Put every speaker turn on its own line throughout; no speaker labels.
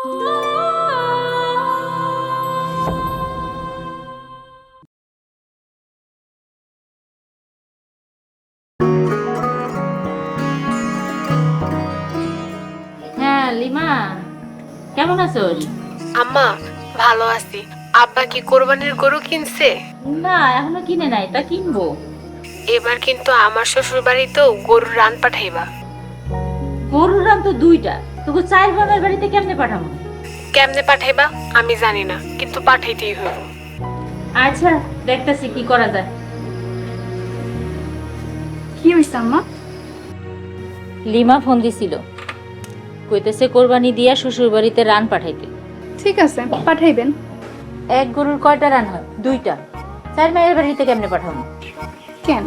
হ্যাঁ লিমা, কেমন আছো?
আম্মা ভালো আছি। আব্বা কি কোরবানির গরু কিনছে?
না এখনো কিনে নাই, তা কিনবো।
এবার কিন্তু আমার শ্বশুর বাড়িতেও গরুর রান পাঠাইবা।
গরুর রান তো দুইটা, তোকে চার বোনের বাড়িতে কেমনে পাঠাবো?
কেমনে পাঠাইবা আমি জানি না, কিন্তু পাঠাইতেই হইব।
আচ্ছা দেখতেছি কি করা যায়।
কি হইছে আম্মা?
লিমা ফোন দিছিল, কইতেছে কোরবানি দিয়া শ্বশুর বাড়িতে রান পাঠাইতে।
ঠিক আছে, পাঠাইবেন।
এক গরুর কয়টা রান হয়? দুইটা। চার মায়ের বাড়িতে কেমনে পাঠাবো?
কেন,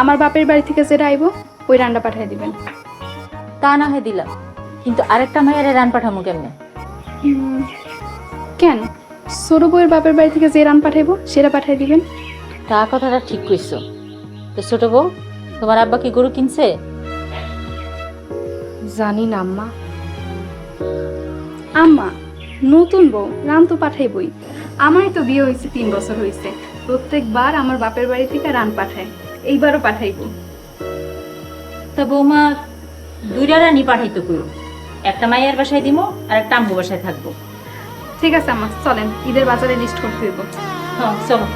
আমার বাপের বাড়ি থেকে যেটা আইব ওই রান্না পাঠাই দিবেন।
তা না হয় দিলাম, কিন্তু আরেকটা মায়ের রান পাঠাবো কেমনে?
কেন, ছোট বউয়ের বাপের বাড়ি থেকে যে রান পাঠাইবো সেটা পাঠাই দিবেন।
তা কথাটা ঠিক কইছো। তো ছোট বউ, তোমার আব্বা কি গরু কিনছে?
জানি না আম্মা। আম্মা, নতুন বউ রান তো পাঠাইবই। আমারই তো বিয়ে হয়েছে 3 বছর হয়েছে, প্রত্যেকবার আমার বাপের বাড়ি থেকে রান পাঠায়, এইবারও পাঠাইবো।
তা বৌমা দুইটা রানই পাঠাইতো কইও, একটা মায়ের বাসায় দিমো আর একটা আম্মু বাসায় থাকবো।
ঠিক আছে আম্মা, চলেন ঈদের বাজারে লিস্ট করতে হইব।
হ্যাঁ চলো।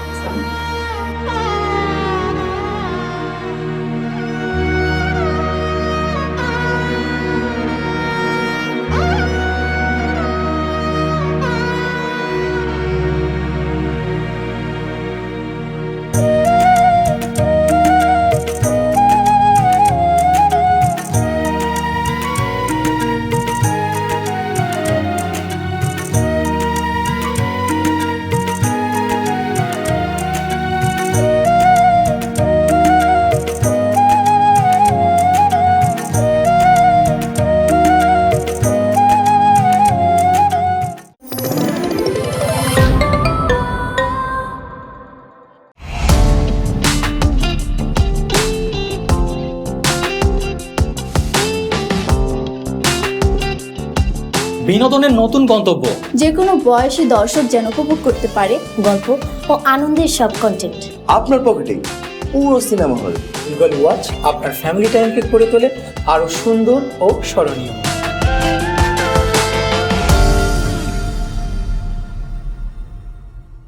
বিনোদনের নতুন গন্তব্য,
যে কোনো বয়সী দর্শক যেন উপভোগ করতে পারে গল্প ও আনন্দের সব কন্টেন্ট
আপনার পকেটেই পুরো সিনেমা হল।
গুগল ওয়াচ আপনার ফ্যামিলি টাইমকে করে তোলে আরো সুন্দর ও স্মরণীয়।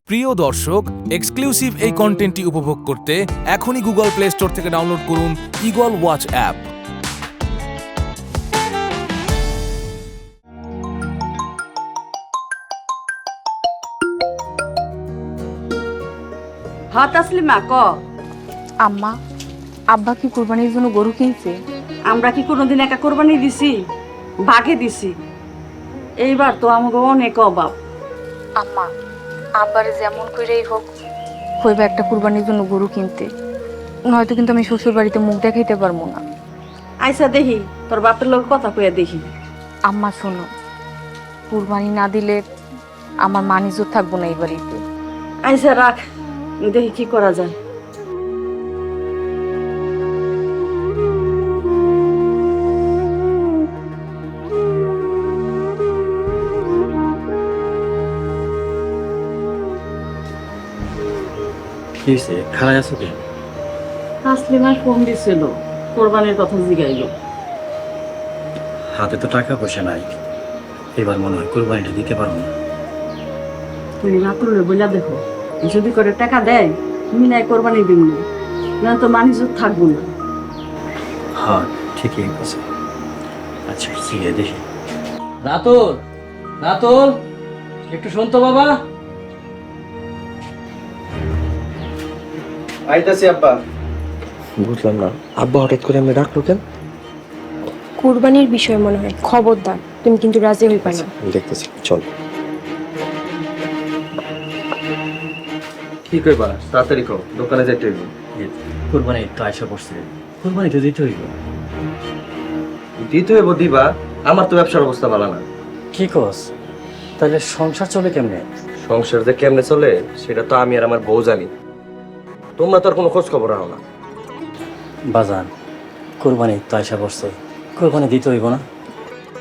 প্রিয় দর্শক, এক্সক্লুসিভ এই কন্টেন্টটি উপভোগ করতে এখনই গুগল প্লে স্টোর থেকে ডাউনলোড করুন ইগল ওয়াচ অ্যাপ।
হ্যাঁ তাসলিমা ক।
আম্মা, আব্বা কি কুরবানির জন্য গরু কিনছে?
আমরা কি কোনোদিন একা কোরবানি দিছি? ভাগে দিছি। এইবার তো আমাকে অনেক অভাব।
আম্মা, আব্বারে যেমন কইরাই হোক হইবা একটা কুরবানির জন্য গরু কিনতে, নয়তো কিন্তু আমি শ্বশুর বাড়িতে মুখ দেখাইতে পারবো না।
আইসা দেখি তোর বাপের লোক কথা কইয়া দেখি।
আম্মা শোনো, কুরবানি না দিলে আমার মান ইজ্জত থাকবো না এই বাড়িতে।
আইসা রাখ, দেখি কি করা যায়।
কি হয়েছে, খারাপ আছো কি?
তাসলিমার ফোন দিছিল, কোরবানির কথা জিগাইলো।
হাতে তো টাকা পয়সা নাই, এবার মনে হয় কোরবানিটা দিতে পারবো না।
তুমি রাতুলে বইলা দেখো, যদি করে টাকা দেয় তুমি নাই কোরবানি দিব না, তো মানুষ থাকবো না।
হ্যাঁ ঠিকই আছে। আচ্ছা ঠিক আছে, দেখি।
রাতুল, রাতুল, একটু শুন তো বাবা।
আইতাছি আব্বা। বুঝলাম না, আব্বা হঠাৎ করে আমি ডাকলো কেন?
কুরবানির বিষয় মনে হয়, খবরদার তুমি কিন্তু রাজি হইবা না।
দেখতেছি, চল। কি কইবা, তাড়াতাড়ি কও, দোকানে যাইতে হইব। কুরবানি তো আইসা পড়ছে, কুরবানি তো দিতে হইব। দিতে হইব দিবা, আমার তো ব্যবসার অবস্থা ভালো না।
কি কস? তাহলে সংসার চলে কেমনে?
সংসার যে কেমনে চলে সেটা তো আমি আর আমার বউ জানি, তোমরা তো আর কোনো খোঁজ খবর রাখো না।
বাজান, কুরবানি তো আইসা পড়ছে, কুরবানি দিতে হইব না?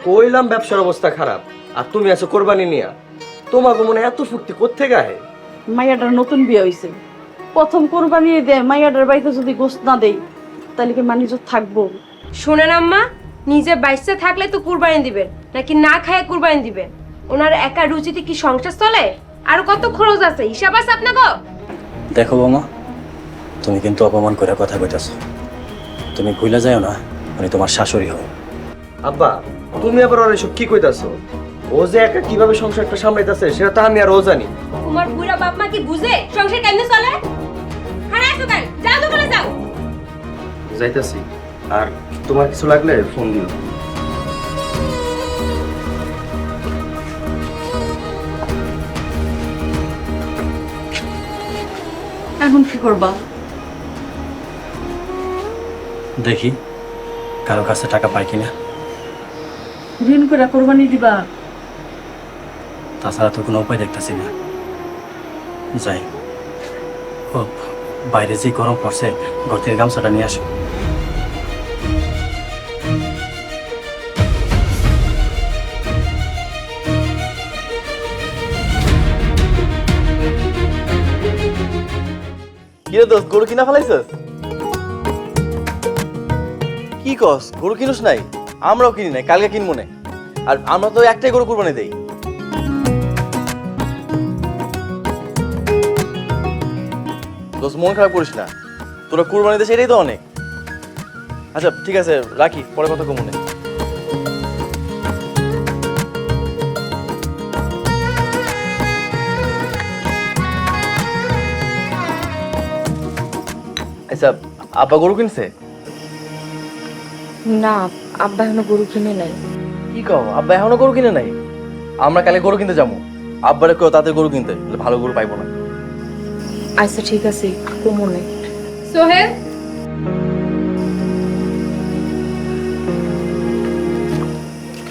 কইলাম ব্যবসার অবস্থা খারাপ, আর তুমি আছো কোরবানি নিয়া। তোমাকে মনে এত ফুর্তি কোত্থেকে আহে?
মাইয়াটার নতুন বিয়ে হয়েছে, প্রথম কোরবানি দেয়, মাইয়াটার বাড়িতে যদি গোস্ত না দেই তাহলে কি মানুষ থাকবো?
শোনেন আম্মা, নিজে বাইসে থাকলে তো কুরবানি দিবেন নাকি না খায় কুরবানি দিবেন? ওনার একা রুচিতে কি সংসার চলে? আর কত খরচ আছে, হিসাব আছে আপনাকে?
দেখো বৌমা, তুমি কিন্তু অপমান করে কথা কইতাছো। তুমি ভুলে যাও না, উনি তোমার শাশুড়ি হয়।
আব্বা, তুমি আবার ওর এসব কি কইতাছো? ও যে একা কিভাবে সংসারটা সামলাইতাছে সেটা তো আমি আর ও জানি।
তোমার বুড়া বাপ মা কি বুঝে সংসার কেমনে চলে? হারাই তো কেন? যাও দোকানে যাও।
যাইতাছি, আর তোমার কিছু লাগলে ফোন দিও।
এখন কি করবা?
দেখি কারো কাছে টাকা পাই কিনা,
ঋণ করে কোরবানি দিবা?
তাছাড়া তো কোনো উপায় দেখতেছি না। যাই, ও বাইরে যে গরম পড়ছে, ঘর থেকে গামছাটা নিয়ে আসো।
কি রে দোস্ত, গরু কিনা ফেলাইছস? কি কস, গরু কিনুস নাই? আমরাও কিনি নাই, কালকে কিনবো না। আর আমরা তো একটাই গরু কুরবানি দেই। দোস্ত মন খারাপ করিস না, তোরা কুরবানি দিস এটাই তো অনেক। আচ্ছা ঠিক আছে, রাখি, পরে কথা কমনে। আচ্ছা, আপা গরু কিনছে?
না, আব্বা এখনো গরু কিনে নাই।
কি কও, আব্বা এখনো গরু কিনে নাই? আমরা কালে গরু কিনতে যাবো। আব্বারে কেউ তাদের গরু কিনতে, ভালো গরু পাইবো না।
আচ্ছা ঠিক আছে, কমনে।
সোহেল,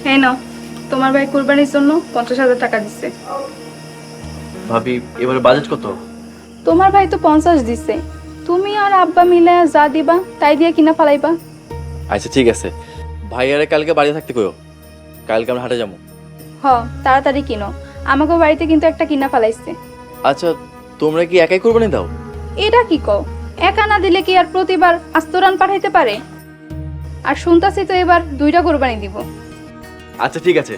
হ্যাঁ নাও, তোমার ভাই কোরবানির জন্য 50,000 টাকা দিচ্ছে।
ভাবি, এবারে বাজেট কত?
তোমার ভাই তো 50 দিছে, তুমি আর আব্বা মিলে যা দিবা তাই দিয়ে কিনা ফেলাইবা।
আচ্ছা ঠিক আছে, ভাইয়ারে কালকে বাড়ি থাকতে কইও, কালকে আমরা হাটে যাবো।
হ, তাড়াতাড়ি কিনো, আমাকে বাড়িতে কিন্তু একটা কিনা ফেলাইছে।
আচ্ছা, তোমরা কি একাই কোরবানি দাও?
এটা কি কও? একা না দিলে কি আর প্রতিবার আস্তরান পাঠাইতে পারে? আর শুনতাছি তো এবার 2টা কোরবানি দিব।
আচ্ছা ঠিক আছে,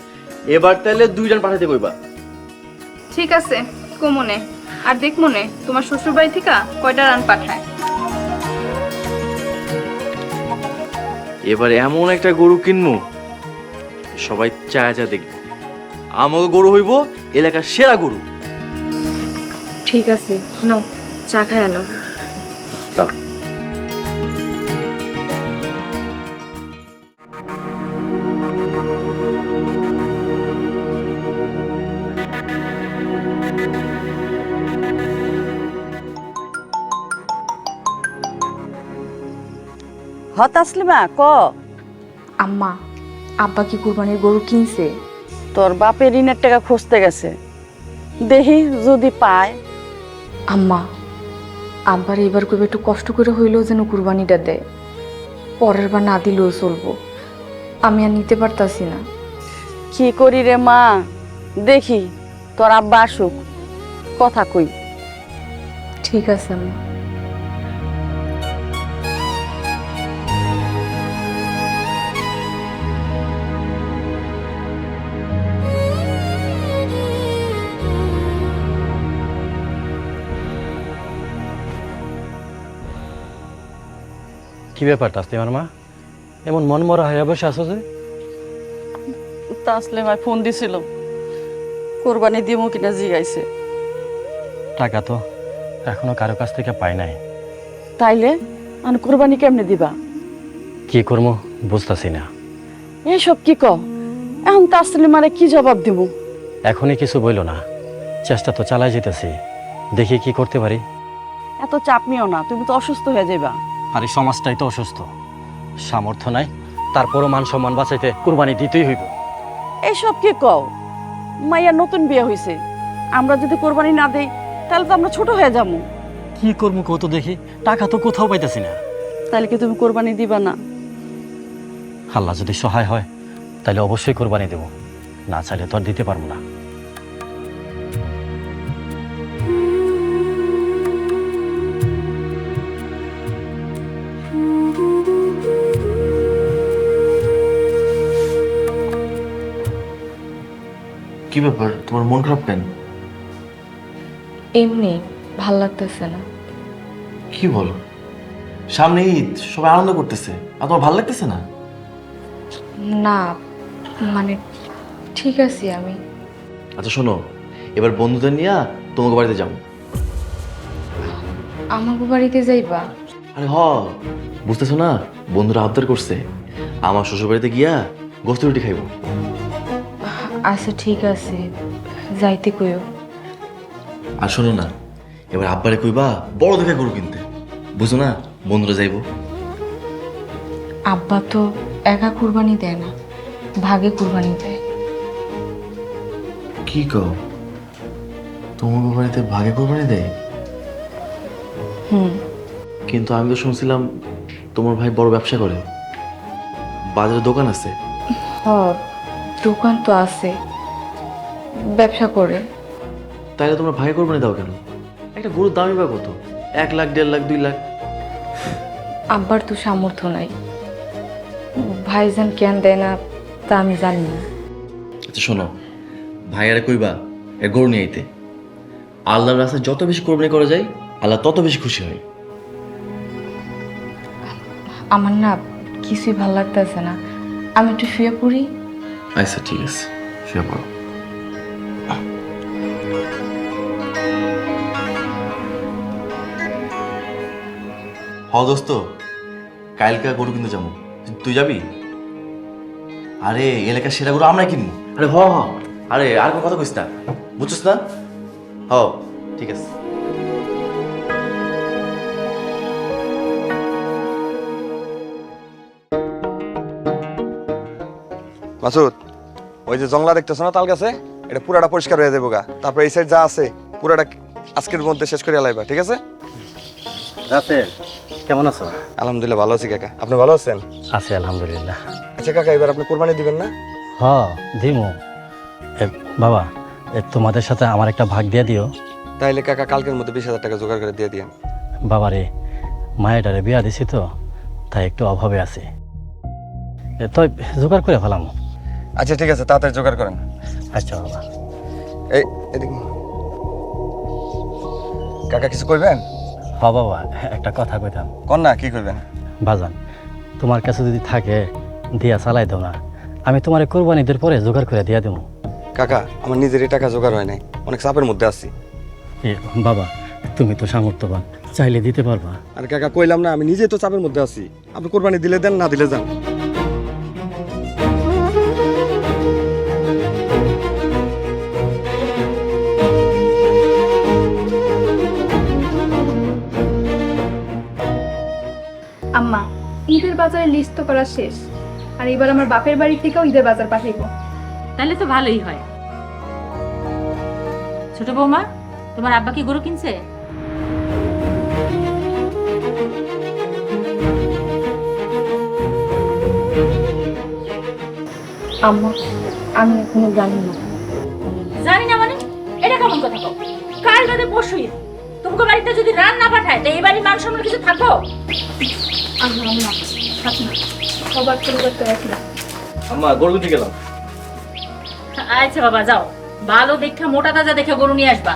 এবার তাহলে 2 জন পাঠাইতে কইবা।
ঠিক আছে, কমনে। আর দেখ মনে, তোমার শ্বশুর বাড়ি থেকে কয়টা রান পাঠায়।
এবার এমন একটা গরু কিনবো সবাই চায় যা দেখবো। আমাকে গরু হইব এলাকার সেরা গরু।
ঠিক আছে, নাও চা খাই আনো।
হতাসলিমা ক।
আম্মা, আব্বা কি কুরবানির গরু কিনছে?
তোর বাপের ঋণের টাকা খুঁজতে গেছে, দেখি যদি পায়।
আম্মা, আব্বার এবার কবে একটু কষ্ট করে হইলেও যেন কুরবানিটা দেয়, পরের বার না দিলেও চলবো। আমি আর নিতে পারতাছি না।
কি করি রে মা, দেখি তোর আব্বা আসুক, কথা কই।
ঠিক আছে আম্মা।
কি ব্যাপার তাসলিমার মা, এমন মন মরা হয়ে বসে আছো যে?
তাসলিমায় ফোন দিছিল, কোরবানি দিমু কিনা জিগাইছে।
টাকা তো এখনো কারো কাছ থেকে পাই নাই।
তাইলে আমি কোরবানি কেমনে দিবা?
কি করবো বুঝতেছি না।
এইসব কি ক? এখন তাসলিমারে কি জবাব দিব?
এখনই কিছু বইল না, চেষ্টা তো চালাই যেতেছি, দেখি কি করতে পারি।
এত চাপ নিও না, তুমি তো অসুস্থ হয়ে যাবা।
আর এই সমাজটাই তো অসুস্থ, সামর্থ্য নাই, তারপরও মান সম্মান বাঁচাইতে কুরবানি দিতেই হইব।
এইসব কি কও? মাইয়া নতুন বিয়ে হয়েছে, আমরা যদি কোরবানি না দেই তাহলে তো আমরা ছোট হয়ে যাবো।
কি করবো কত দেখি, টাকা তো কোথাও পাইতেছি না।
তাহলে কি তুমি কোরবানি দিবা না?
আল্লাহ যদি সহায় হয় তাহলে অবশ্যই কোরবানি দেব, না চাইলে তো আর দিতে পারবো না।
কি ব্যাপার, তোমার মন খারাপ কেন?
এমনি ভাল লাগতেছে না।
কি বলো, সামনে ঈদ, সবাই আনন্দ করতেছে, আর তোমার ভালো লাগতেছে না?
না মানে ঠিক আছে আমি।
আচ্ছা শোনো, এবার বন্ধুদের নিয়ে তোমাকে বাড়িতে যাবো।
আমাকে বাড়িতে যাইবা?
আরে বুঝতেছো না, বন্ধুরা আবদার করছে আমার শ্বশুর বাড়িতে গিয়া গোস্ত রুটি খাইবো।
আচ্ছা ঠিক আছে, যাইতে কইও।
আর শোনো না, এবার আব্বারে কইবা বড় দেখে গরু কিনতে, বুঝো না, বন্ধুরা যাইবো।
আব্বা তো একা কুরবানি দেয় না, ভাগে কুরবানি দেয়।
কি কও, তোমার বাড়িতে ভাগে কোরবানি দেয়? কিন্তু আমি তো শুনছিলাম তোমার ভাই বড় ব্যবসা করে, বাজারে দোকান আছে।
দোকান তো আছে, ব্যবসা করে।
তাইলে তোমরা ভাগে কোরবানি দাও কেন? একটা গরুর দামই বা কত? 1 লাখ, 1.5 লাখ, 2 লাখ।
আব্বার তো সামর্থ্য নাই, ভাইজান কেন দেয় না তা আমি জানি না।
আচ্ছা শোনো, ভাইয়ারে কইবা এ গরু নিয়ে আইতে। আল্লাহর রাস্তায় যত বেশি কোরবানি করা যায়, আল্লাহ তত বেশি খুশি হয়।
আমার না কিছুই ভাল লাগতেছে না, আমি একটু শুয়ে পড়ি।
আচ্ছা ঠিক আছে, শুয়ে পড়ো। দোস্ত, কালকে গরু কিনতে যাবো, তুই যাবি? আরে এলাকার সেরা গরু আমরা কিনবো। আরে আরে আর কোনো কথা কইস না, বুঝছিস না? ঠিক আছে।
মাসুদ, ওই যে জংলা দেখতেছ না তাল গাছে, এটা পুরাটা পরিষ্কার হয়ে যাবো গা। তারপর এই সাইড যা আছে পুরাটা আজকের মধ্যে শেষ করে লাইবা, ঠিক আছে?
রাসেল, কেমন আছো?
আলহামদুলিল্লাহ ভালো আছি কাকা, আপনি ভালো আছেন?
আছি আলহামদুলিল্লাহ।
আচ্ছা কাকা, এবার আপনি কোরবানি দিবেন না?
দিমু। বাবা, তোমাদের সাথে আমার একটা ভাগ দিয়ে দিও।
তাইলে কাকা কালকের মধ্যে 20,000 টাকা জোগাড় করে দিয়ে দিয়েন।
বাবা রে, মায়েরারে বিয়া দিছি তো, তাই একটু অভাবে আছি, তো জোগাড় করে ফেলাম।
আচ্ছা ঠিক আছে, তাড়াতাড়ি জোগাড় করেন।
আচ্ছা বাবা।
এই এদিকে কাকা কিছু কইবেন?
বাবা, একটা কথা কইতাম।
কোন না, কি করবেন?
বাজান, তোমার কাছে যদি থাকে দিয়া চালাই দাও না, আমি তোমার কোরবানিদের পরে জোগাড় করে দিয়া দেবো।
কাকা আমার নিজেরই টাকা জোগাড় হয় নাই, অনেক চাপের মধ্যে আছি।
বাবা, তুমি তো সামর্থ্যবান, চাইলে দিতে পারবা।
আর কাকা কইলাম না, আমি নিজে তো চাপের মধ্যে আছি, আপনি কোরবানি দিলে দেন, না দিলে যান।
আম্মা, ঈদের বাজারের লিস্ট তো করা শেষ, আর এবার আমার বাপের বাড়ি থেকেও ঈদের বাজার পাঠাইবো।
তাহলে তো ভালোই হয়। ছোট বৌমা, তোমার আব্বা কি গরু কিনছে?
আম্মা, আমি এখনো জানি না।
জানি না মানে? এটা কেমন কথা কও? কাল বাদে পরশুই তোমাকে বাড়িতে যদি রান না পাঠায়, তো এই বাড়ির মান সম্মান কিছু থাকো?
আম্মা সবার পরিবর্তে রাখলাম।
আম্মা, গরু কিনতে গেলাম।
আচ্ছা বাবা, যাও, ভালো দেখা মোটা তাজা দেখে গরু নিয়ে আসবা।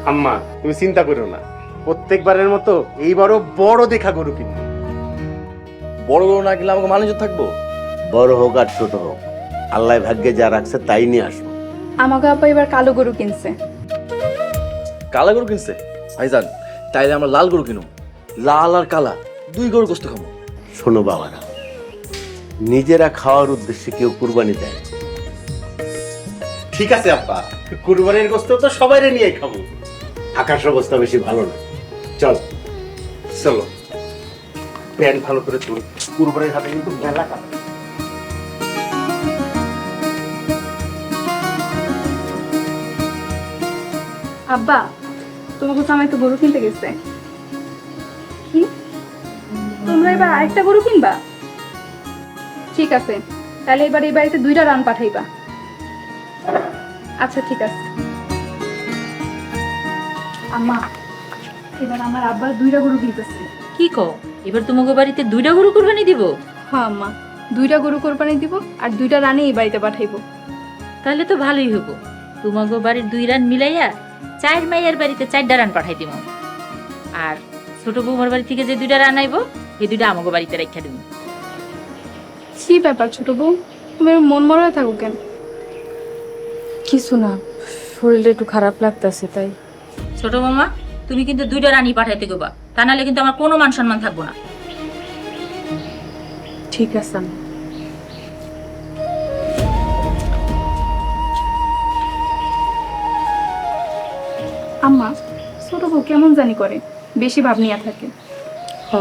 আম্মা তুমি চিন্তা করো না, প্রত্যেকবারের মতো এইবারও বড় দেখা গরু কিনবো।
বড় গরু না কিনলে আমাকে মানুষ থাকবো?
বড় হোক আর ছোট হোক, আল্লাহ ভাগ্যে যা রাখছে তাই নিয়ে আসবো।
আমাকে আব্বা এবার কালো গরু কিনছে।
কালা গরু কিনছে? ভাইজান, তাইলে আমরা লাল গরু কিনুম। লাল আর কালা 2 গরু গোস্ত খাবো।
শোনো বাবারা, নিজেরা খাওয়ার উদ্দেশ্যে কেউ কুরবানি দেয়।
ঠিক আছে আব্বা, কুরবানির গোস্ত তো সবাই নিয়ে খাবো।
আকাশ অবস্থা বেশি ভালো না, চল।
চলো, প্যান্ট ভালো করে তুল, কুরবানির হাতে কিন্তু মেলা কাটা।
আব্বা, তোমাকে জামাই তো গরু কিনতে গেছে। কি, তোমরা এবার আরেকটা গরু কিনবা? ঠিক আছে, তাহলে এবার এই বাড়িতে 2টা রান পাঠাইবা। আচ্ছা ঠিক আছে। আম্মা, এবার আমার আব্বা 2টা গরু কিনতেছে।
কি কও, এবার তোমাকে বাড়িতে 2টা গরু কুরবানি দিব?
হ্যাঁ আম্মা, 2টা গরু কোরবানি দিব আর 2টা রানী এই বাড়িতে পাঠাইবো।
তাহলে তো ভালোই হবো। তোমাকে বাড়ির 2 রান মিলাইয়া 4 মাইয়ার বাড়িতে 4টা রান পাঠাই দিব। আর ছোট বৌমার বাড়ি থেকে যে 2টা রান আইবো, এই 2টা আমাকে বাড়িতে রাখা দিব।
কি ব্যাপার ছোট বউ, তুমি মন মরা থাকো কেন?
কিছু না, শরীরটা একটু খারাপ লাগতেছে তাই।
ছোট বৌমা, তুমি কিন্তু 2টা রানী পাঠাইতে গবা, তা নাহলে কিন্তু আমার কোনো মান সম্মান থাকবো না।
ঠিক আছে আম্মা।
আম্মা, ছোট বউ কেমন জানি করে, বেশি ভাব নিয়ে থাকে।
হ,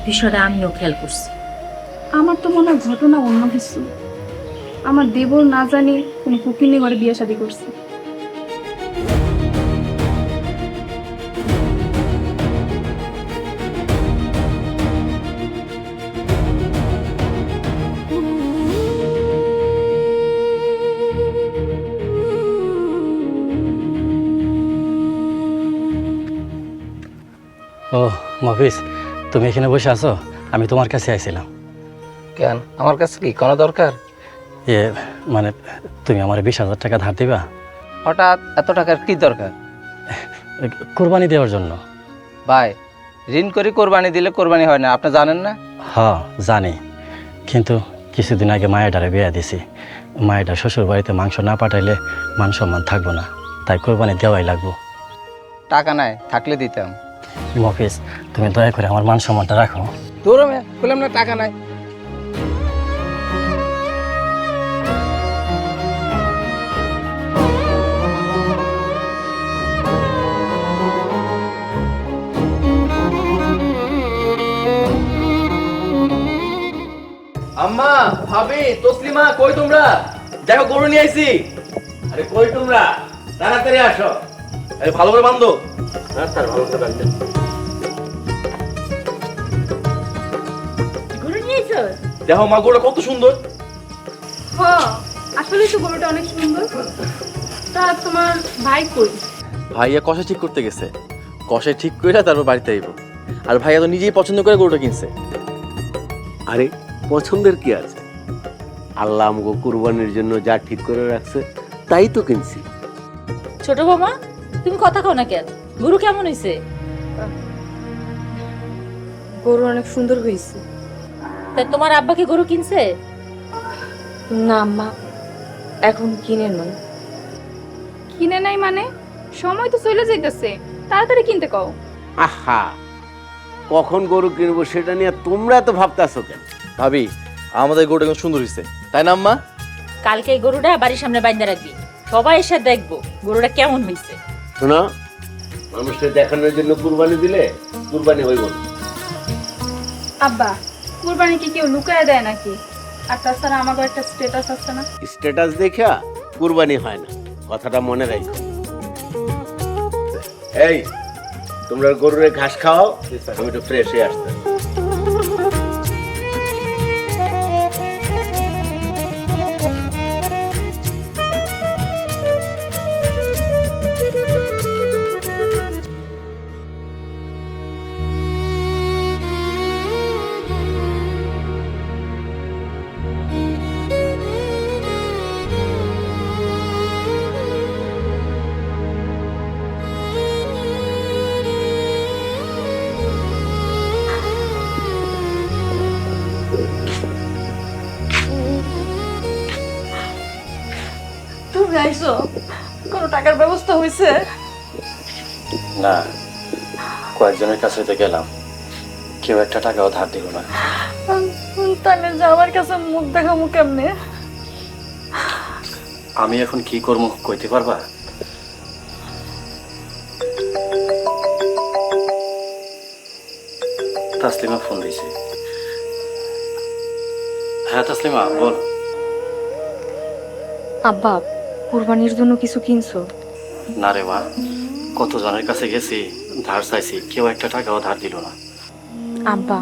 বিষয়টা আমিও খেয়াল করছি।
আমার তো মনে হয় ঘটনা অন্য কিছু। আমার দেবর না জানি কোন কুকিনি ঘরে বিয়ে শাদী করছে।
ও মফিজ, তুমি এখানে বসে আছো? আমি তোমার কাছে আইছিলাম।
কেন, আমার কাছে কি কোনো দরকার?
মানে তুমি আমার 20,000 টাকা ধার দিবা?
হঠাৎ এত টাকার কি দরকার?
কোরবানি দেওয়ার জন্য।
ভাই, ঋণ করে কোরবানি দিলে কোরবানি হয় না, আপনি জানেন না?
হ্যাঁ জানি, কিন্তু কিছুদিন আগে মায়েরারে বিয়ে দিছি। মায়েরা শ্বশুর বাড়িতে মাংস না পাঠাইলে মান সম্মান থাকবো না, তাই কোরবানি দেওয়াই লাগবো।
টাকা নাই, থাকলে দিতাম।
মফিজ, তুমি দয়া করে আমার মান সম্মানটা রাখো।
তোর বললাম না টাকা নাই।
আম্মা, ভাবি, তসলিমা, কই তোমরা? দেখো গরু নিয়ে আইছি।
আরে কই তোমরা, তাড়াতাড়ি আসো।
আরে ভালো করে বান্ধো।
তার ভালো করে বাঁধতে।
গরু নিয়েছো?
দেখো মা, গরুটা কত সুন্দর।
হ্যাঁ, আসলে তো গরুটা অনেক সুন্দর। তা তোমার ভাই কই?
ভাইয়া কষা ঠিক করতে গেছে, কষাই ঠিক করে তারপর বাড়িতে আইব। আর ভাইয়া তো নিজেই পছন্দ করে গরুটা কিনছে।
আরে পছন্দের কি আছে, আল্লাহ আমাকে কুরবানির জন্য যা ঠিক করে রাখছে তাই তো কিনছি।
ছোট বৌমা, তুমি কথা কও না কেন? গরু কেমন হইছে?
গরু অনেক সুন্দর হয়েছে।
তা তোমার আব্বা কি গরু কিনছে?
না আম্মা, এখন কিনে নয়।
কিনে নাই মানে? সময় তো চলে যাইতেছে, তাড়াতাড়ি কিনতে কও।
আহা, কখন গরু কিনবো সেটা নিয়ে তোমরা এত ভাবতেছো কেন?
ভাবি, আমাদের গরুটা কিন্তু সুন্দর হইছে, তাই না আম্মা?
কালকে এই গরুটা বাড়ির সামনে বাইন্ধা রাখবি, সবাই এসে দেখবো গরুটা কেমন হইছে।
শোনো, মানুষের দেখানোর জন্য কুরবানি দিলে কুরবানি হইব না।
আব্বা, কুরবানি কি কেউ লুকায় দেয় নাকি? আর তাছাড়া আমাকে একটা স্ট্যাটাস আছে না?
স্ট্যাটাস দেখা কুরবানি হয় না, কথাটা মনে রাখো। এই, তোমরা গরুরে ঘাস খাও, আমি একটু ফ্রেশ হয়ে আসতে।
তুমি আইছো, কোনো টাকার ব্যবস্থা হয়েছে?
না, কয়েকজনের কাছে তো গেলাম, কেউ একটা টাকাও ধার দিল না।
তাহলে যে আমার কাছে মুখ দেখামু কেমনে?
আমি এখন কি করবো কইতে পারবা? তাসলিমা ফোন দিছে। হ্যাঁ তাসলিমা, বল।
আব্বা, কুরবানির জন্য কিছু কিনছো?
না রে মা, কতজনের কাছে গেছি, ধার চাইছি, কেউ একটা টাকাও ধার দিল না।
আব্বা,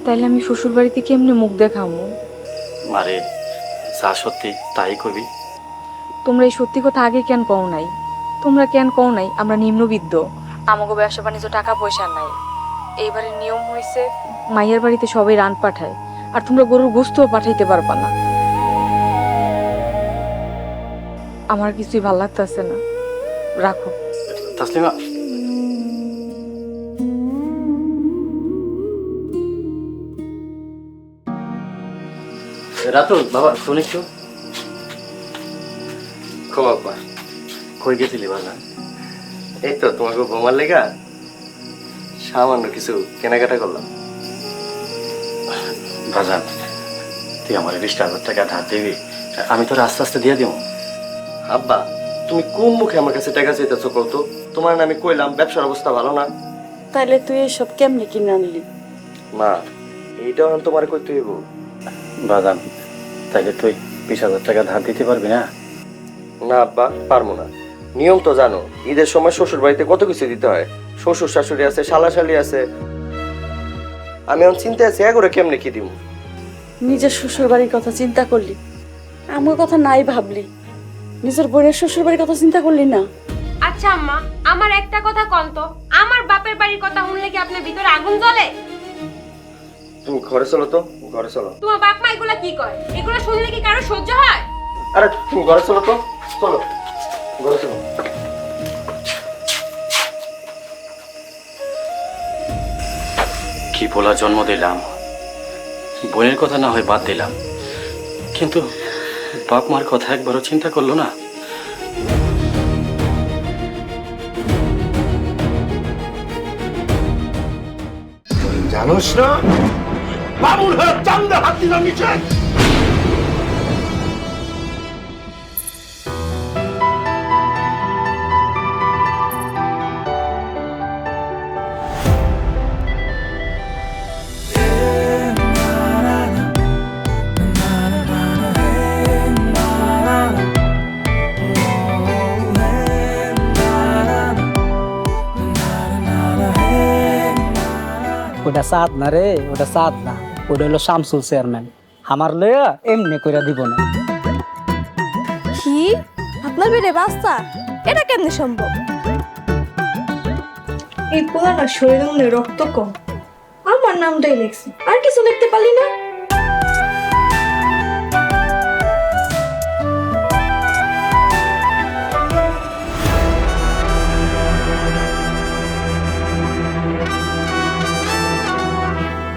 তাইলে আমি শ্বশুর বাড়িতে কেমনে মুখ দেখামু?
মারে, যা সত্যি তাই কবি।
তোমরা এই সত্যি কথা আগে কেন কও নাই? তোমরা কেন কও নাই আমরা নিম্নবিত্ত, আমাকে ব্যবসা বাণিজ্য টাকা পয়সা নাই। এইবারের নিয়ম হয়েছে মাইয়ার বাড়িতে সবাই রান পাঠায়, আর তোমরা গরুর গোস্তও পাঠাইতে পারবা না। আমার কিছুই ভাল লাগতেছে না, রাখো।
তাসলিমা, রাতুল বাবা শুনিস তো?
খো বাবা,
কই গেছিলি বাজার?
এই তো তোমাকে বোমার লেগা সামান্য কিছু কেনাকাটা করলাম।
বাজার, তুই আমার 20,000 টাকা ধার দিবি, আমি তোর আস্তে আস্তে দিয়ে দিব।
আব্বা, তুমি কোন মুখে আমার কাছে টাকা চাইতেছো কত? তোমার না আমি কইলাম ব্যবসার অবস্থা ভালো না।
তাইলে তুই এসব কেমনি কিনে আনলি?
মা, এইটাও তোমার কইতে হইব।
বাজার, তাইলে তুই 20,000 টাকা ধার দিতে পারবি না?
না আব্বা, পারবো না। নিয়ম তো জানো, ঈদের সময় শ্বশুর বাড়িতে কত কিছু দিতে হয়। শ্বশুর শাশুড়ি আছে, শালাশালি আছে। আমি এখন চিন্তা আছি করে কেমনে কি দিব।
নিজের শ্বশুর বাড়ির কথা চিন্তা করলি, আমার কথা নাই ভাবলি, নিজের বোনের শ্বশুর বাড়ির কথা চিন্তা করলি না?
আচ্ছা আম্মা, আমার একটা কথা কন তো, আমার বাপের বাড়ির কথা শুনলে কি আপনার ভিতরে আগুন জ্বলে?
তুমি ঘরে চলো তো, ঘরে চলো।
তোমার বাপ মা এগুলা কি কয়? এগুলো শুনলে কি কারো সহ্য হয়?
আরে তুমি ঘরে চলো তো, চলো ঘরে চলো।
কি বলা জন্ম দিলাম, বোনের কথা না হয় বাদ দিলাম, কিন্তু বাপ মার কথা একবারও চিন্তা করলো না।
জানোস না বাবুল হয়ে চান্দে হাত দিলাম নিচে।
ওটা সাদ না রে, ওটা সাদ না, ওটা হলো শামসুল চেয়ারম্যান। আমার লয়া এমনি কইরা দিব না।
কি আপনার বেড়ে বাস্তা? এটা কেমনে সম্ভব? এই পোলাটা শরীরে মনে রক্ত কম, আমার নামটাই লিখছি, আর কিছু লিখতে পারলি না?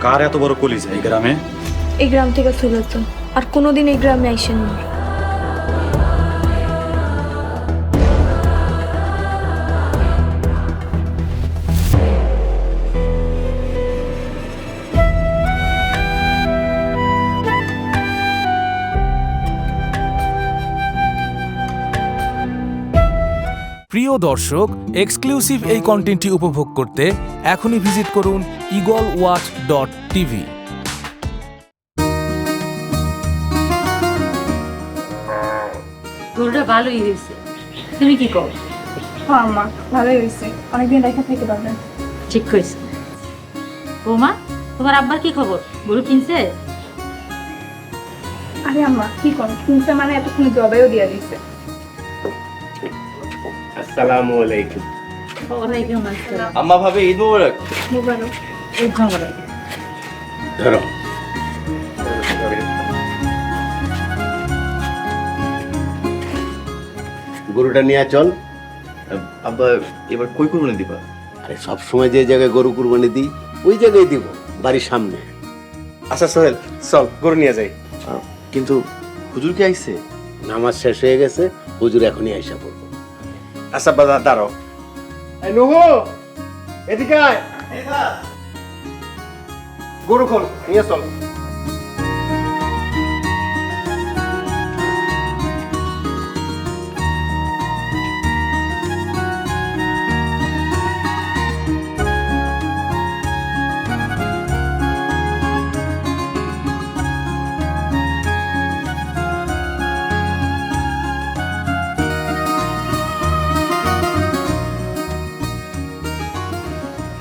কার এত বড় কলিজা এই গ্রামে?
এই গ্রাম থেকে চলে তো আর কোনোদিন এই গ্রামে আইসেন না।
প্রিয় দর্শক, এক্সক্লুসিভ এই কন্টেন্টটি উপভোগ করতে এখনই ভিজিট করুন eagleWatch.tv।
গরুটা ভালোই হয়েছে, তুমি কি কও?
হ্যাঁ আম্মা, ভালোই হয়েছে, অনেকদিন দেখা থেকে পারবেন।
ঠিক কইছে। বৌমা, তোমার আব্বার কি খবর? গরু কিনছে?
আরে আম্মা কি কোন কিনছে মানে এতক্ষণ জবাইও দিয়া দিছে।
আসসালামু আলাইকুম।
ওয়ালাইকুম আসসালাম।
আম্মা ভাবে ঈদ মোবারক।
মোবারক।
ঈদ মোবারক।
ধরো। গরুটা নিয়ে চল।
আব্বা এবার কই কুরবানি দিবা?
আরে সবসময় যে জায়গায় গরু কুরবানি দিই ওই জায়গায় দিব, বাড়ির সামনে।
আচ্ছা সোহেল, চল গরু নিয়ে যাই।
কিন্তু হুজুর কি আইছে?
নামাজ শেষ হয়ে গেছে, হুজুর এখনই আইসা পড়বো।
আচ্ছা বাজার দাঁড়াও। এই নুহু, এদিকে আয়। গরু খোল, নিয়ে চল।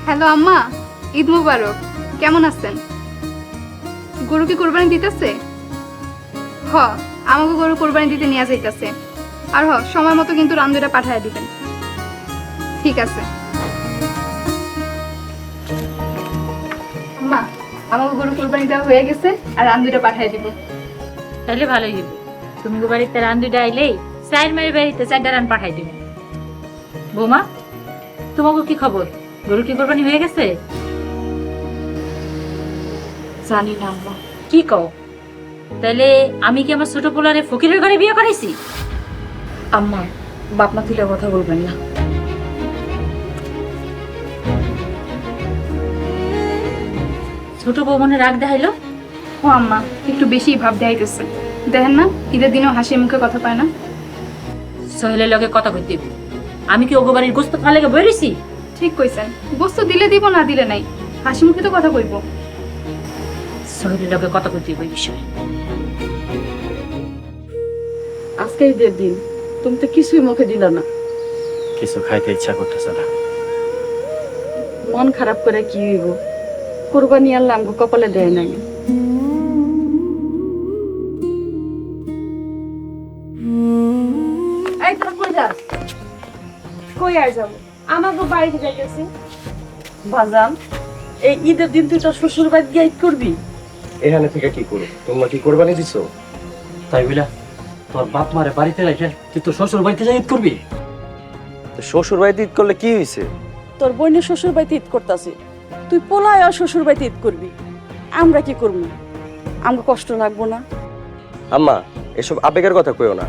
হ্যালো আম্মা, ঈদ মুবারক। কেমন আছেন? গরু কি কোরবানি দিতেছে? হ, আমাকে গরু কোরবানি দিতে নিয়ে যাইতেছে। আর সময় মতো কিন্তু রান দুইটা পাঠিয়ে দিবেন। ঠিক আছে মা, আমাকে গরু কুরবানি দেওয়া হয়ে গেছে, আর রান দুইটা পাঠিয়ে দিব।
তাহলে ভালোই হইব। তুমি বাড়িতে রান দুইটা আইলেই চার মায়ের বাড়িতে 4টা রান পাঠাই দিবে। বৌমা, তোমাকে কি খবর? গরু কি কোরবানি হয়ে গেছে?
জানি না আম্মা।
কি কও? তাহলে আমি কি আমার ছোট পোলারে ফকিরের ঘরে বিয়ে করাইছি?
আম্মা, বাপ মা তুলে কথা বলবেন না।
ছোট বউ মনে রাগ দেখাইলো?
ও আম্মা, একটু বেশি ভাব দেখাইতেছে। দেখেন না ঈদের দিনও হাসি মুখে কথা পায় না।
সোহেলের লগে কথা কইতে আমি কি ওগো বাড়ির গোস্ত খাওয়া লেগে বই রইছি?
ঠিক কইছেন, গোস্ত দিলে দিব, না দিলে নাই, হাসি মুখে তো কথা কইব।
সোহেলের লগে কথা কইতে ওই বিষয়ে।
আজকে ঈদের দিন, তুমি তো কিছুই মুখে দিল না।
কিছু খাইতে ইচ্ছা করতেছে না।
মন খারাপ করে কি হইব? কোরবানি আল্লাহ আমাকে কপালে দেয় নাই।
এই তোরা কই যাস? কই আর যাবো, আমাকে বাড়িতে যাইতেছি।
বাজান, এই ঈদের দিন তুই তোর শ্বশুর বাড়ি গিয়ে ঈদ করবি?
এখানে থেকে কি করো? তোমরা কি কোরবানি দিছো?
তাই বইলা তোর বাপ মারে বাড়িতে রেখে তুই তোর শ্বশুর বাড়িতে যাই ঈদ করবি?
শ্বশুর বাড়িতে ঈদ করলে কি হয়েছে?
তোর বোনের শ্বশুর বাড়িতে ঈদ করতেছে, তুই পোলায় আর শ্বশুর বাড়িতে ঈদ করবি। আমরা কি করবো? আমাকে কষ্ট লাগবো না?
আম্মা, এসব আবেগের কথা কইও না।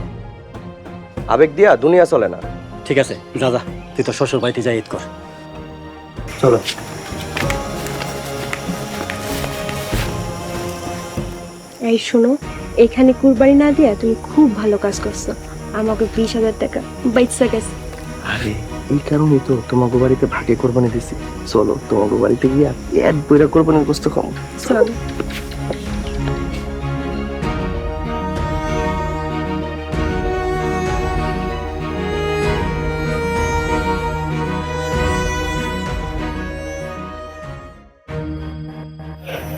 আবেগ দিয়া দুনিয়া চলে না।
ঠিক আছে, যা যা, তুই তোর শ্বশুর বাড়িতে যাই ঈদ কর।
চলো।
এই শোনো, এখানে কুরবানি না দিয়া তুমি খুব ভালো কাজ করছো। আমাকে 20,000 টাকা বাইচা গেছে।
আরে এই কারণেই তো তোমাকে বাড়িতে ভাগে কোরবানি দিছি। চলো তোমাকে বাড়িতে গিয়া এক বইরা কোরবানির গোস্ত খাও।
চলো।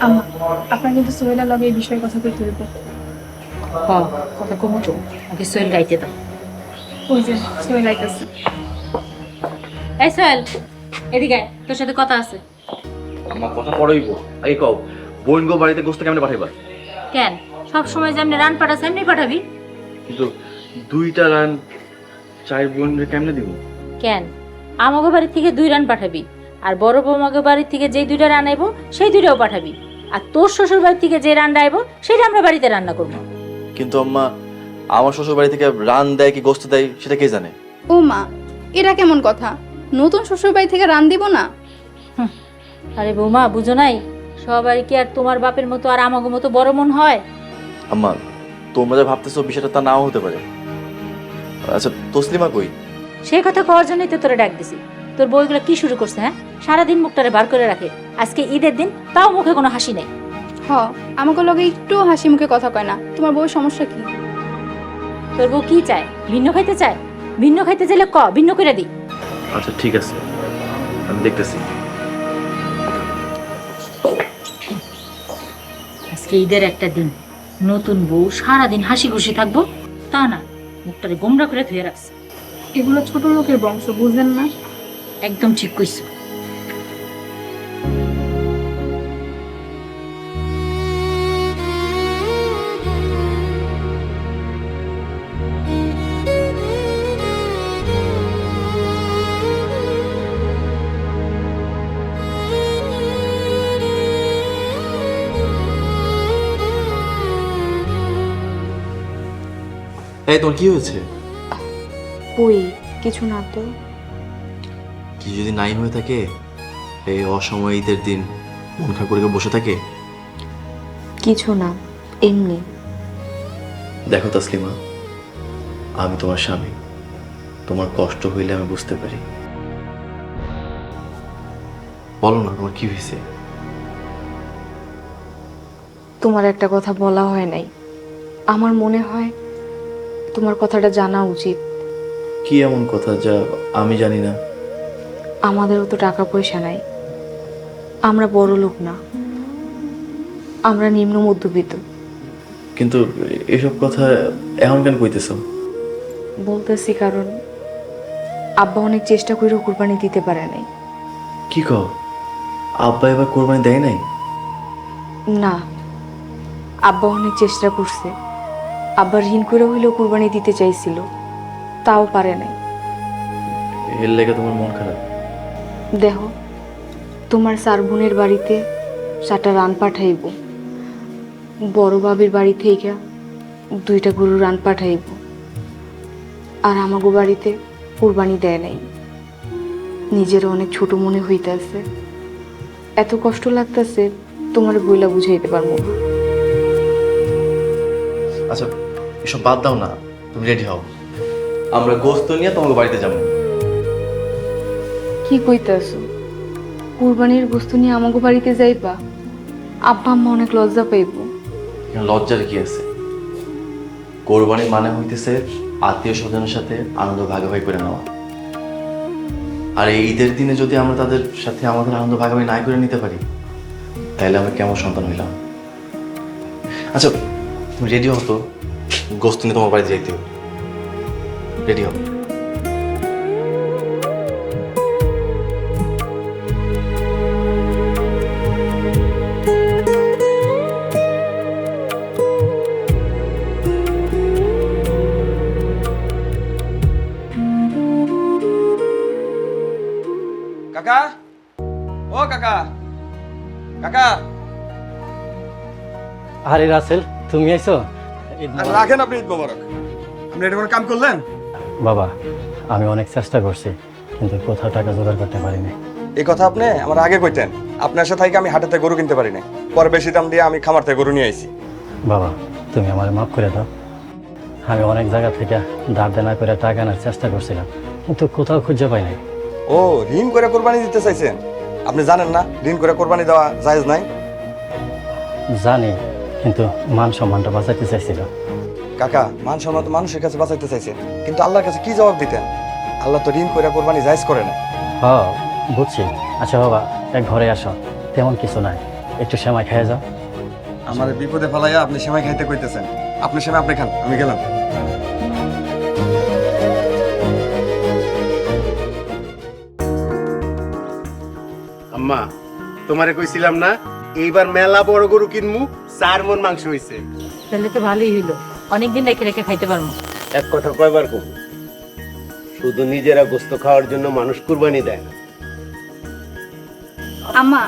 আম্মা, আপনার কিন্তু সোহেলের লগে এই বিষয়ে কথা কইতে হইব।
কথা কমো তো, আগে সোহেল গাইতে দাও।
ওই যে সোহেল আইতাছে।
এই সোহেল, এদিকে আয়, তোর সাথে কথা আছে।
আমার কথা পড়াইবো, আগে কও বোন গো বাড়িতে গোস্ত কেমনে পাঠাইবা?
কেন সব সময় যেমনি রান পাঠাস এমনি পাঠাবি?
কিন্তু 2টা রান 4 বোনের কেমনে দিব?
কেন আমাগো বাড়ি থেকে 2 রান পাঠাবি, আর বড় বৌমাগো বাড়ি থেকে যেই 2টা রান আইবো সেই 2টাও পাঠাবি, আর তোর শ্বশুর বাড়ি থেকে যে রান্না আইবো সেটা আমরা বাড়িতে রান্না করবো।
কিন্তু আম্মা, আমার শ্বশুর বাড়ি থেকে রান দেয় কি গোস্ত দেয় সেটা কে জানে?
ও মা, এটা কেমন কথা? নতুন শ্বশুর বাড়ি থেকে রান দিব না?
আরে বৌমা, বুঝো নাই সবাই কি আর তোমার বাপের মতো আর আমাগো মতো বড় মন হয়?
আম্মা, তোমরা যা ভাবতেছো বিষয়টা তা নাও হতে পারে। আচ্ছা তসলিমা কই?
সেই কথা কওয়ার জন্যই তো তোরা ডাক দিছি। তোর বইগুলো কি শুরু করছে? হ্যাঁ, সারাদিন মুখটারে বার করে রাখে, আজকে ঈদের দিন তাও মুখে কোনো হাসি নেই।
আমাকে লগে একটু হাসি মুখে কথা কয় না। তোমার বউর সমস্যা কি?
তোর বউ কি চায়? ভিন্ন খাইতে চায়? ভিন্ন খাইতে চাইলে ভিন্ন করে দিই।
আচ্ছা ঠিক আছে, আমি দেখতেছি।
আজকে ঈদের একটা দিন, নতুন বউ সারাদিন হাসি খুশি থাকবো তা না, মুখটারে গোমরা করে ধুয়ে রাখছে।
এগুলো ছোট লোকের বংশ, বুঝেন না?
একদম ঠিক কইছো।
এই তোর কি হয়েছে?
ওই কিছু না তো।
কি যদি নাই হয়ে থাকে? এই অসময় ঈদের দিন মন খারাপ করে বসে থাকে?
কিছু না, এমনি।
দেখো তসলিমা, আমি তোমার স্বামী, তোমার কষ্ট হইলে আমি বুঝতে পারি। বলো না তোমার কি হয়েছে?
তোমার একটা কথা বলা হয় নাই, আমার মনে হয় তোমার কথাটা জানা উচিত।
কি এমন কথা যা আমি জানি না?
আমাদেরও তো টাকা পয়সা নাই, আমরা বড় লোক না, আমরা নিম্ন মধ্যবিত্ত।
কিন্তু এসব কথা এখন কেন কইতেছ?
বলতেছি কারণ আব্বা অনেক চেষ্টা করেও কুরবানি দিতে পারে নাই।
কি কও, আব্বা এবার কোরবানি দেয় নাই?
না, আব্বা অনেক চেষ্টা করছে। আব্বা ঋণ করে হইলেও কুরবানি দিতে চাইছিল, তাও পারে নাই।
এর লেগে তোমার মন খারাপ?
দেখো, তোমার 4 বোনের বাড়িতে 4টা রান পাঠাইব, বড় বাবির বাড়ি থেকে 2টা গরুর রান পাঠাইব, আর আমাগো বাড়িতে কুরবানি দেয় নাই। নিজের অনেক ছোট মনে হইতেছে, এত কষ্ট লাগতেছে তোমার বইলা বুঝাইতে পারবো না।
আচ্ছা এসব বাদ দাও না, তুমি রেডি হও, আমরা গোস্ত নিয়ে তোমাকে বাড়িতে যাবো।
কি কইতাছো? কুরবানির গোস্ত নিয়ে আমাগো বাড়িতে যাইবা? আব্বা আম্মা অনেক লজ্জা পাইব।
লজ্জার কি আছে? কোরবানি মানে হইতেছে আত্মীয় স্বজনের সাথে আনন্দ ভাগাভাগি করে নেওয়া। আর এই ঈদের দিনে যদি আমরা তাদের সাথে আমাদের আনন্দ ভাগাভাগি নাই করে নিতে পারি, তাহলে আমরা কেমন সন্তান হইলাম? আচ্ছা তুমি রেডি হতো, গোস্ত নিয়ে তোমার বাড়িতে যাইতে হবে। রেডি হও।
কাকা, ও কাকা, কাকা।
আরে রাসেল, তুমি আইছো?
আর রাখেন আপনি, ঈদ মোবারক। আপনি এটা কোনো কাম করলেন?
বাবা, আমি অনেক চেষ্টা করছি, কিন্তু কোথাও টাকা জোগাড় করতে পারিনি।
এই কথা আপনি আমার আগে কইতেন। আপনার সাথে থেকে আমি হাটেতে গরু কিনতে পারি না, পরে বেশি দাম দিয়ে আমি খামার থেকে গরু নিয়ে আইছি।
বাবা, তুমি আমার মাফ করে দাও। আমি অনেক জায়গা থেকে ধার দেনা করে টাকা আনার চেষ্টা করছিলাম, কিন্তু কোথাও খুঁজে পাই নাই।
ও, ঋণ করে কোরবানি দিতে চাইছেন? আপনি জানেন না ঋণ করে কোরবানি দেওয়া জায়েজ নাই?
জানি, কিন্তু মান সম্মানটা বাঁচাইতে চাইছিল।
কাকা, মান সম্মান তো মানুষের কাছে বাঁচাইতে চাইছেন, কিন্তু আল্লাহর কাছে কি জবাব দিতেন? আল্লাহ তো ঋণ করে কোরবানি জায়েজ করে না।
হ্যাঁ বুঝছি। আচ্ছা বাবা, এক ঘরে আসো, তেমন কিছু নাই, একটু সেমাই খেয়ে যাও।
আমার বিপদে ফেলাইয়া আপনি সেমাই খাইতে কইতেছেন। আপনি সেমাই আপনি খান, আমি গেলাম।
আম্মা, তোমারে কইছিলাম না এইবার মেলা বড় গরু কিনমু, 4 মণ মাংস হইছে।
তাহলে তো ভালোই হইলো, অনেকদিন রেখে রেখে খাইতে পারবো।
এক কথা কয়বার কব, শুধু নিজেরা গোস্ত খাওয়ার জন্য মানুষ কুরবানি দেয় না।
আম্মা,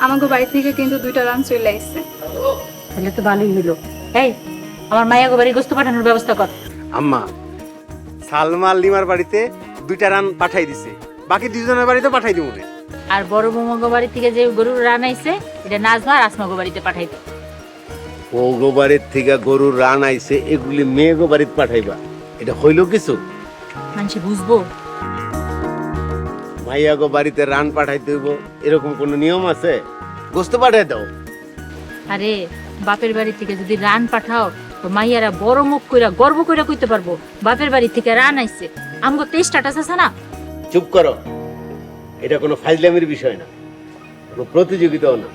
আমাগো বাড়ি থেকে কিন্তু 2টা রান চলে আইছে।
তাহলে তো ভালোই হইলো। এই, আমার মায়াগো বাড়ি গোস্ত পাঠানোর ব্যবস্থা কর।
আম্মা, সালমা লিমার বাড়িতে 2টা রান পাঠাই দিছে, বাকি 2জনের বাড়িতে পাঠাই দিব না।
আর বড় বৌমাগো বাড়ি থেকে যে গরুর রান আইছে, এটা নাজমা আর আসমাগো বাড়িতে পাঠাই দে।
ওগো বাড়ির থেকে গরুর রান আইছে, এগুলি মেয়েগো বাড়িতে পাঠাইবা, এটা হইল কিছু?
মানুষ বুঝবো?
মাইয়াগো বাড়িতে রান পাঠাইতে হইব এরকম কোনো নিয়ম আছে? গোস্ত পাঠাই দাও।
আরে বাপের বাড়ি থেকে যদি রান পাঠাও, তো মাইয়ারা বড় মুখ কইরা গর্ব কইরা কইতে পারবো বাপের বাড়ি থেকে রান আইছে। আমগো তো স্ট্যাটাস আছে না?
চুপ করো, এটা কোনো ফাইজলামির বিষয় না, কোনো প্রতিযোগিতাও না,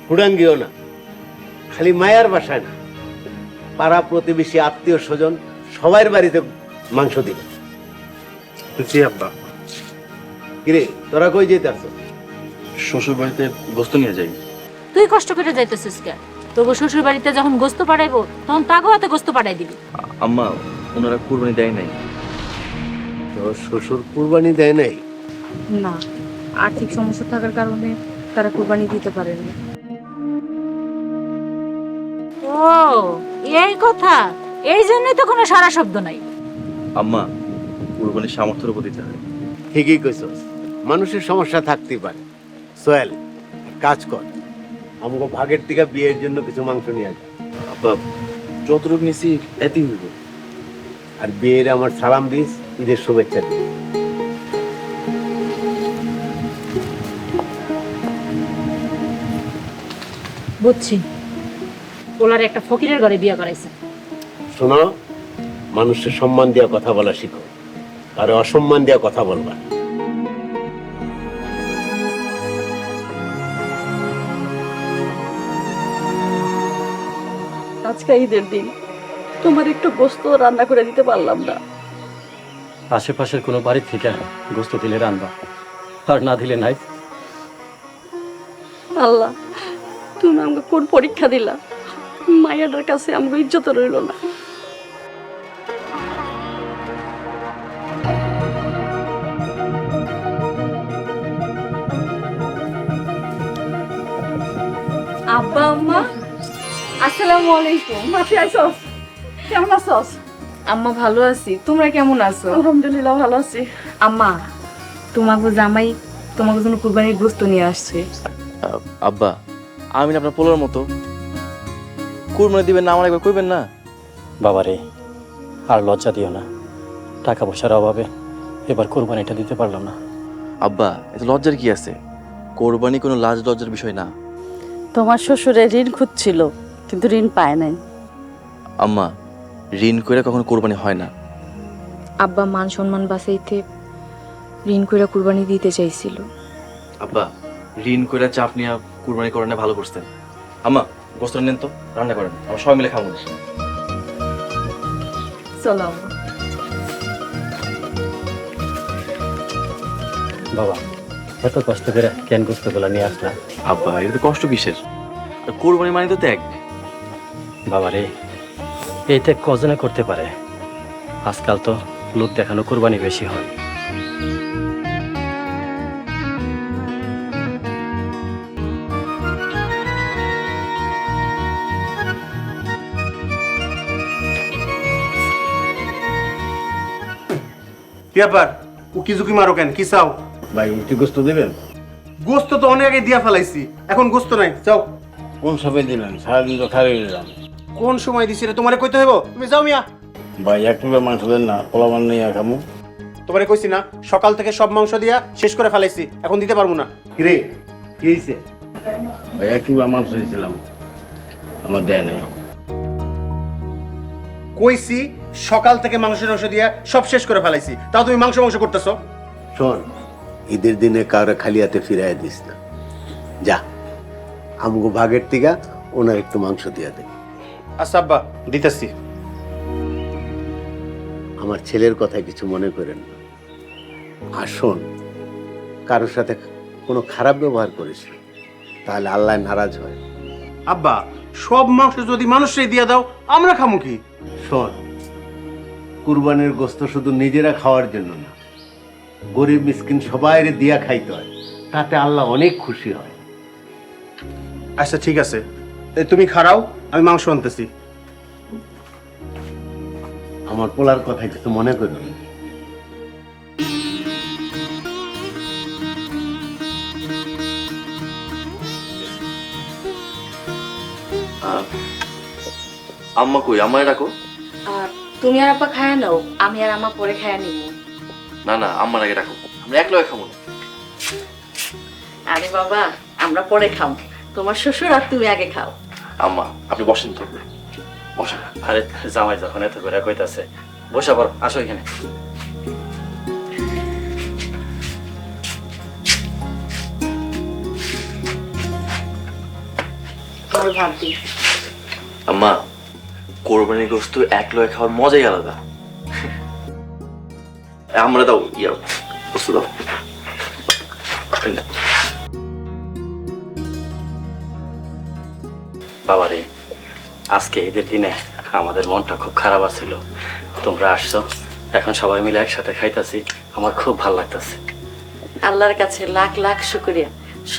হুড়াঙ্গিও না। খালি মায়ার বাসায় না, পাড়া প্রতিবেশী আত্মীয় স্বজন সবার বাড়িতে মাংস দিবে।
জি আব্বা।
কিরে, তোরা কই যেতে আসো?
শ্বশুর বাড়িতে গোস্ত নিয়ে যাই।
তুই কষ্ট করে যাইতেছিস কেন? তোর শ্বশুর বাড়িতে যখন গোস্ত পাঠাইবো, তখন তাগো হাতে গোস্ত পাঠাই দিবি।
আম্মা, ওনারা কুরবানি দেয় নাই।
তোর শ্বশুর কুরবানি দেয় নাই?
না, আর্থিক সমস্যা থাকার কারণে তারা কুরবানি দিতে পারে না।
ও, এই কথা, এই জন্যই তো কোনো সারা শব্দ নাই।
আম্মা, কুরবানির সামর্থ্যের উপর দিতে হয়।
ঠিকই কইছস, মানুষের সমস্যা থাকতেই পারে। সোহেল, কাজ কর, আমাকে ভাগের থেকে বিয়ের জন্য কিছু মাংস নিয়ে আসবে।
আব্বা, যতটুকু নিছি এতই হইব।
আর বিয়ের আমার সালাম দিস, ঈদের শুভেচ্ছা দিস।
বুঝছি, ওলার একটা ফকিরের ঘরে বিয়ে করাইছে।
শোনো, মানুষের সম্মান দেওয়া কথা বলা শিখো, আর অসম্মান দেওয়া কথা বলবা।
আজকে ঈদের দিন, তোমার একটু গোস্ত রান্না করে দিতে পারলাম না।
আশেপাশের কোনো বাড়ির থেকে গোস্ত দিলে রানবা, আর না দিলে নাই।
আল্লাহ, তুমি আমাকে কোন পরীক্ষা দিলা? মায়াটার কাছে আমাকে ইজ্জত রইল না। আব্বা আম্মা, আসসালামু আলাইকুম। মাসি আইসস, কেমন আছস?
আম্মা ভালো আছি, তোমরা কেমন আছো?
আলহামদুলিল্লাহ ভালো আছি।
আম্মা, তোমাকে জামাই তোমাকে জন্য কুরবানির গোস্ত নিয়ে আসছে।
আব্বা, আমি না আপনার পোলার মতো, কুরবানি দিবেন না আমার একবার কইবেন না?
বাবারে, আর লজ্জা দিও না। টাকা পয়সার অভাবে এবার কোরবানিটা দিতে পারলাম না।
আব্বা, এত লজ্জার কি আছে? কোরবানি কোনো লাজ লজ্জার বিষয় না।
তোমার শ্বশুরে ঋণ খুঁজছিল, কিন্তু ঋণ পায় নাই।
আম্মা, ঋণ কইরা কখনো কোরবানি হয় না।
আব্বা মান সম্মান বাঁচাইতে ঋণ কইরা কুরবানি দিতে চাইছিল।
আব্বা, ঋণ কইরা চাপ নিয়ে কুরবানি করেন না, ভালো করতেন। আম্মা, গোস্ত নেন তো, রান্না করেন, আমরা সবাই মিলে খাবো।
চলো আম্মা।
বাবা, এত কষ্ট করে কেন গোস্তগুলো নিয়ে আসলাম?
আব্বা, এটা তো কষ্ট কিসের? আর কোরবানি মানে তো ত্যাগ।
বাবারে, এই ত্যাগ কজনে করতে পারে? আজকাল তো লোক দেখানো কোরবানি বেশি হয়।
কি ব্যাপার? উকি ঝুঁকি মারো কেন? কি চাও?
ভাই একটু গোস্ত দেবেন?
গোস্ত তো অনেক আগে দিয়া ফেলাইছি, এখন গোস্ত নাই, যাও।
কোন সময় দিলেন? সারাদিন তো খারে দিলাম।
কোন সময় দিছি রে? তোমারে কইতে হইব? তুমি যাও মিয়া।
ভাই এক টুকরা মাংস দেন না, পোলামান নিয়ে খামু।
তোমারে কইছি না, সকাল থেকে সব মাংস দিয়া শেষ করে ফেলাইছি, এখন দিতে পারবো না।
কিরে, কি হয়েছে? ভাই এক টুকরা মাংস দিয়েছিলাম, আমার দেয় নাই।
কইছি সকাল থেকে মাংস দিয়া সব শেষ করে ফেলাইছি, তাও তুমি মাংস করতেছো।
শোন, ঈদের দিনে কারো খালি হাতে ফিরাই দিস না। যা, আমগো ভাগের টিকা ওনার একটু মাংস দিয়া দে।
আচ্ছা আব্বা, দিতেছি।
আমার ছেলের কথায় কিছু মনে করেন না। আর শোন, কারোর সাথে কোনো খারাপ ব্যবহার করিস না, তাহলে আল্লাহ নারাজ হয়।
আব্বা, সব মাংস যদি মানুষই দিয়া দাও, আমরা খামু কি?
শোন, কুরবানির গোস্ত শুধু নিজেরা খাওয়ার জন্য না, গরিব মিসকিন সবাইরে দিয়া খাইতে হয়, তাতে আল্লাহ অনেক খুশি হয়।
আচ্ছা ঠিক আছে, তুমি খাড়াও, আমি মাংস আনতেছি।
আমার পোলার কথায় কিছু মনে করো না।
আম্মা কই? আমায় ডাকো।
আর তুমি আর আপা খায়া নাও, আমি আর আমা পরে খায়া নিব।
না না, আম্মার আগে ডাকো, আমরা এক লগে খাবো না।
আরে বাবা, আমরা পরে খাও, তোমার শ্বশুর আর তুমি আগে খাও।
আম্মা, আপনি বসেন তো, বসেন।
আরে জামাই যখন এত করে কইতাছে, বসা পড়, আসো এখানে।
আম্মা, কোরবানির গোস্ত এক লগে খাওয়ার মজাই আলাদা। আমরা দাও, ইয়া গোস্ত দাও।
বাবারে, আজকে ঈদের দিনে আমাদের মনটা খুব খারাপ আছিল। তোমরা আসছো, এখন সবাই মিলে একসাথে খাইতাছি, আমার খুব ভালো লাগতেছে।
আল্লাহর কাছে লাখ লাখ শুকরিয়া,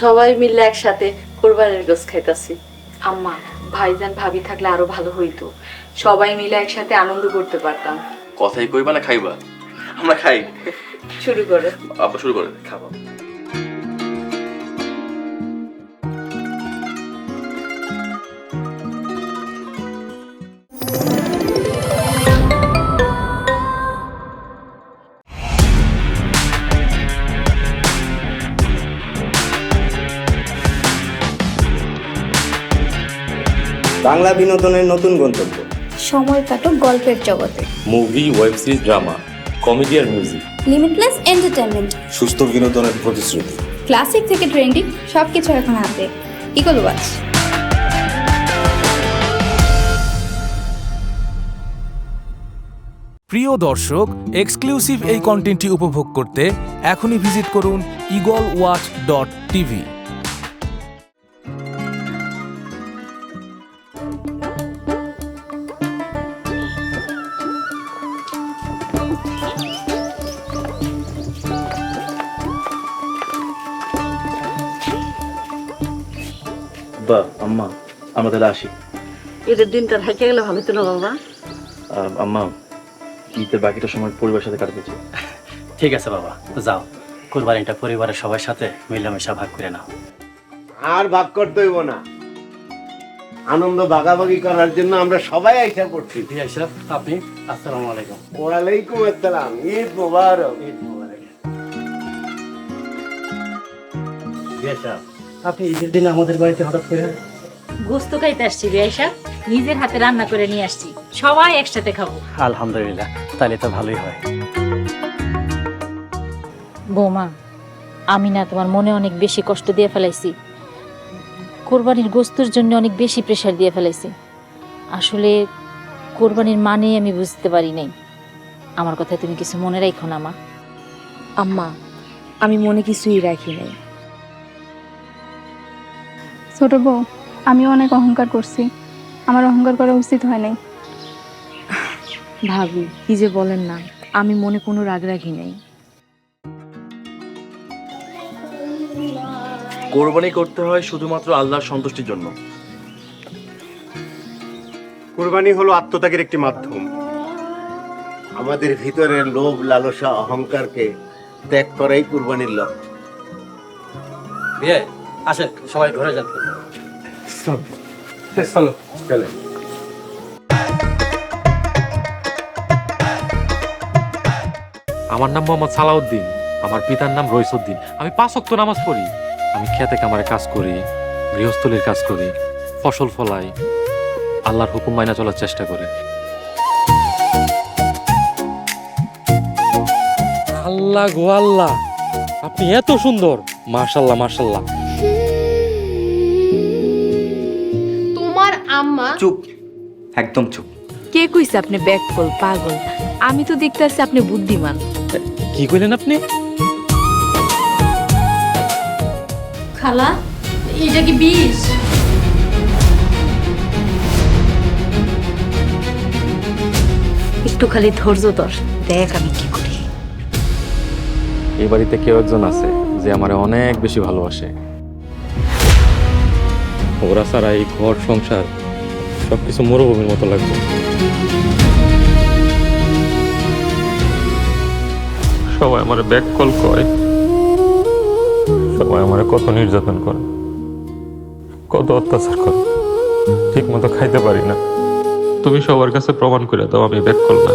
সবাই মিলে একসাথে কোরবানির গোশত খাইতাছি।
আম্মা, ভাইজান ভাবি থাকলে আরো ভালো হইতো, সবাই মিলে একসাথে আনন্দ করতে পারতাম।
কথাই কইবা না খাইবা? আমরা খাই।
শুরু করো।
আব্বা শুরু করে খাবো।
বাংলা বিনোদনের নতুন গন্তব্য।
সময় কাটুক গল্পের জগতে।
Movie, web series, drama, comedy আর মিউজিক।
Limitless entertainment.
সুস্থ বিনোদনের প্রতিশ্রুতি।
ক্লাসিক থেকে ট্রেন্ডিং সবকিছু এখন হাতে। Eagle watch.
প্রিয় দর্শক, এক্সক্লুসিভ এই কন্টেন্টটি উপভোগ করতে এখনই ভিজিট করুন eagleWatch.tv।
বা আম্মা, আমরা তাহলে আসি।
ঈদের দিনটা হাইকে গেলে ভালো তো না বাবা?
আম্মা, ঈদের বাকিটা সময় পরিবারের সাথে কাটাতে চাই।
ঠিক আছে বাবা, যাও, কোরবানিটা পরিবারের সবার সাথে মিলামেশা ভাগ করে নাও।
আর ভাগ করতে হইব না, আনন্দ ভাগাভাগি করার জন্য আমরা সবাই আইসা পড়ছি।
আপনি আসসালামু আলাইকুম।
ওয়ালাইকুম আসসালাম, ঈদ মোবারক। ঈদ মোবারক।
আপনি ঈদের দিন আমাদের বাড়িতে হঠাৎ করে?
গোস্ত খাইতে আসছি বিয়াই সাহেব, নিজের হাতে রান্না করে নিয়ে আসছি, সবাই একসাথে খাবো।
আলহামদুলিল্লাহ, তাহলে তো ভালোই হয়।
বৌমা, আমি না তোমার মনে অনেক বেশি কষ্ট দিয়ে ফেলাইছি, কোরবানির গোস্তের জন্য অনেক বেশি প্রেশার দিয়ে ফেলাইছি। আসলে কোরবানির মানে আমি বুঝতে পারি নাই। আমার কথা তুমি কিছু মনে রাখো না মা।
আম্মা, আমি মনে কিছুই রাখি নাই।
ছোট বউ, আমি অনেক অহংকার করছি, আমার অহংকার করা উচিত হয় নাই।
ভাবি, কি যে বলেন না, আমি মনে কোনো রাগ রাখি নাই।
কোরবানি করতে হয় শুধুমাত্র আল্লাহর সন্তুষ্টির জন্য।
কোরবানি হলো আত্মত্যাগের একটি মাধ্যম।
আমাদের ভিতরের লোভ, লালসা, অহংকারকে ত্যাগ করাই কুরবানির লক্ষ্য।
আসেন সবাই ঘরে যান।
চলো চলে।
আমার নাম মোহাম্মদ সালাউদ্দিন, আমার পিতার নাম রইসুদ্দিন। আমি 5 ওয়াক্ত নামাজ পড়ি। আমি খেতে কামারে কাজ করি, গৃহস্থলীর কাজ করি, ফসল ফলাই, আল্লাহর হুকুম মাইনা চলার চেষ্টা করি। আল্লাহ গো আল্লাহ, আপনি এত সুন্দর! মাশাআল্লাহ মাশাআল্লাহ।
তোমার আম্মা
চুপ, একদম চুপ।
কে কইছে আপনি ব্যাককল পাগল? আমি তো দেখতেছি আপনি বুদ্ধিমান।
কি কইলেন আপনি?
খালা, এটা কি বিষ?
একটু খালি ধৈর্য ধর, দেখ আমি কি করি।
এই বাড়িতে কেউ একজন আছে যে আমারে অনেক বেশি ভালোবাসে। ওরা ছাড়া এই ঘর সংসার সবকিছু মরুভূমির মতো লাগবে। সবাই আমারে ব্যাক কল করে, সবাই আমারে কত নির্যাতন করে, কত অত্যাচার করে, ঠিক মতো খাইতে পারি না। তুমি সবার কাছে প্রমাণ করে দাও আমি ব্যাক কল না।